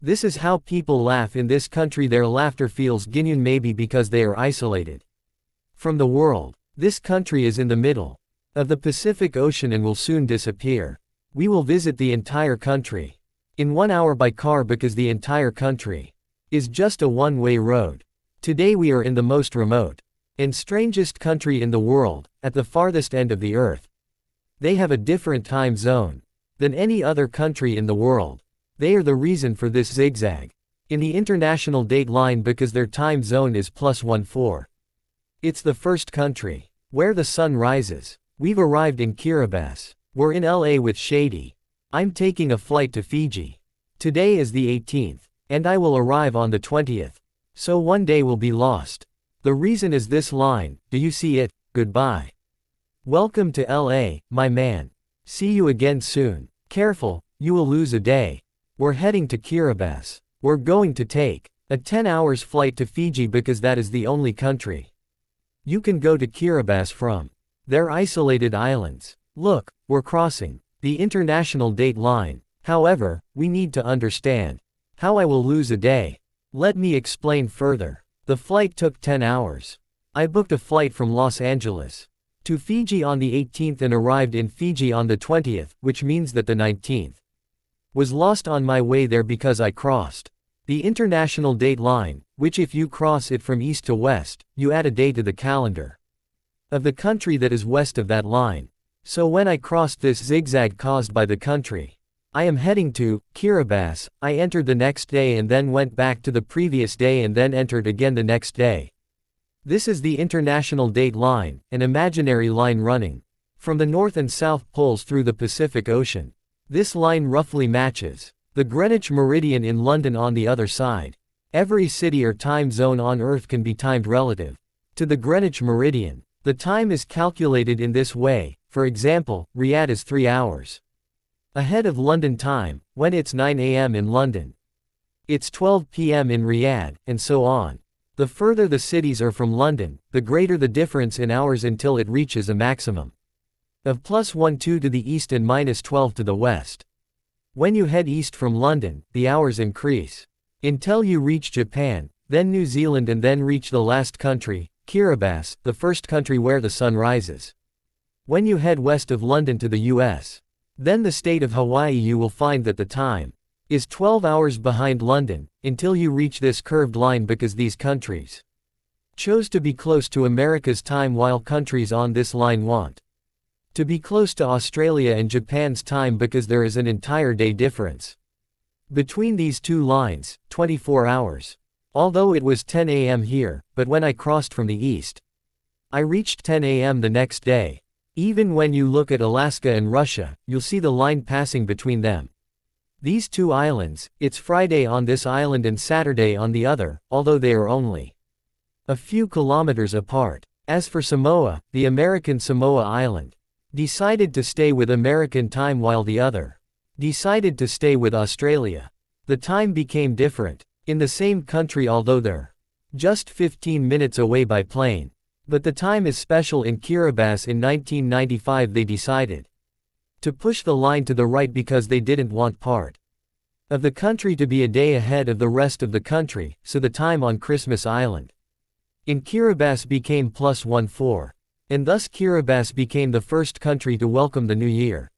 This is how people laugh in this country. Their laughter feels genuine, maybe because they are isolated from the world. This country is in the middle of the Pacific Ocean and will soon disappear. We will visit the entire country in 1 hour by car because the entire country is just a one-way road. Today we are in the most remote and strangest country in the world, at the farthest end of the earth. They have a different time zone than any other country in the world. They are the reason for this zigzag in the international date line because their time zone is +14. It's the first country where the sun rises. We've arrived in Kiribati. We're in LA with Shady. I'm taking a flight to Fiji. Today is the 18th, and I will arrive on the 20th. So one day will be lost. The reason is this line, do you see it? Goodbye. Welcome to LA, my man. See you again soon. Careful, you will lose a day. We're heading to Kiribati. We're going to take a 10 hours flight to Fiji because that is the only country you can go to Kiribati from. They're isolated islands. Look, we're crossing the international date line. However, we need to understand how I will lose a day. Let me explain further. The flight took 10 hours. I booked a flight from Los Angeles to Fiji on the 18th and arrived in Fiji on the 20th, which means that the 19th was lost on my way there because I crossed the international date line, which if you cross it from east to west, you add a day to the calendar of the country that is west of that line. So when I crossed this zigzag caused by the country I am heading to, Kiribati, I entered the next day and then went back to the previous day and then entered again the next day. This is the international date line, an imaginary line running from the North and South poles through the Pacific Ocean. This line roughly matches the Greenwich Meridian in London on the other side. Every city or time zone on Earth can be timed relative to the Greenwich Meridian. The time is calculated in this way. For example, Riyadh is 3 hours ahead of London time, when it's 9 a.m. in London. It's 12 p.m. in Riyadh, and so on. The further the cities are from London, the greater the difference in hours until it reaches a maximum of +12 to the east and -12 to the west. When you head east from London, the hours increase until you reach Japan, then New Zealand and then reach the last country, Kiribati, the first country where the sun rises. When you head west of London to the US, then the state of Hawaii, you will find that the time is 12 hours behind London, until you reach this curved line because these countries chose to be close to America's time while countries on this line want to be close to Australia and Japan's time because there is an entire day difference between these two lines, 24 hours. Although it was 10 a.m. here, but when I crossed from the east, I reached 10 a.m. the next day. Even when you look at Alaska and Russia, you'll see the line passing between them. These two islands, it's Friday on this island and Saturday on the other, although they are only a few kilometers apart. As for Samoa, the American Samoa Island decided to stay with American time while the other decided to stay with Australia. The time became different in the same country, although they're just 15 minutes away by plane. But the time is special in Kiribati. In 1995 they decided to push the line to the right because they didn't want part of the country to be a day ahead of the rest of the country, so the time on Christmas Island in Kiribati became +14. And thus Kiribati became the first country to welcome the new year.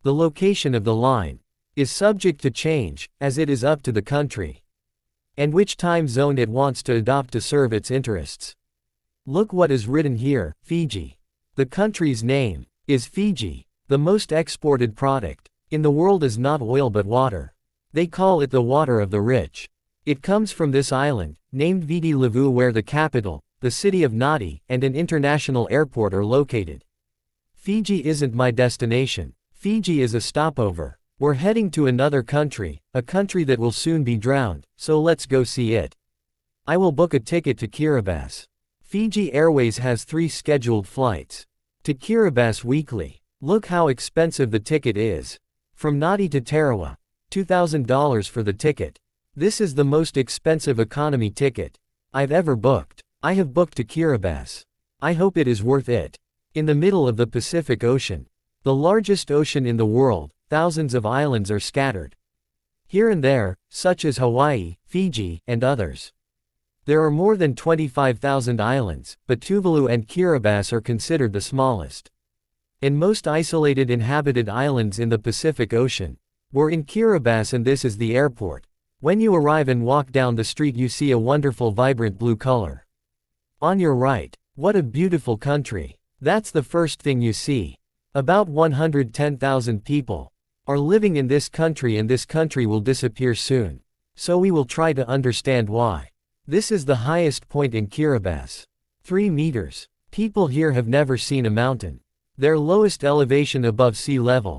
The location of the line is subject to change, as it is up to the country and which time zone it wants to adopt to serve its interests. Look what is written here, Fiji. The country's name is Fiji. The most exported product in the world is not oil but water. They call it the water of the rich. It comes from this island, named Viti Levu, where the capital, the city of Nadi, and an international airport are located. Fiji isn't my destination. Fiji is a stopover. We're heading to another country, a country that will soon be drowned, so let's go see it. I will book a ticket to Kiribati. Fiji Airways has 3 scheduled flights to Kiribati weekly. Look how expensive the ticket is. From Nadi to Tarawa, $2,000 for the ticket. This is the most expensive economy ticket I've ever booked. I have booked to Kiribati. I hope it is worth it. In the middle of the Pacific Ocean, the largest ocean in the world, thousands of islands are scattered here and there, such as Hawaii, Fiji, and others. There are more than 25,000 islands, but Tuvalu and Kiribati are considered the smallest. And most isolated inhabited islands in the Pacific Ocean. We're in Kiribati and this is the airport. When you arrive and walk down the street you see a wonderful vibrant blue color. On your right, what a beautiful country. That's the first thing you see. About 110,000 people are living in this country and this country will disappear soon. So we will try to understand why. This is the highest point in Kiribati. 3 meters. People here have never seen a mountain. Their lowest elevation above sea level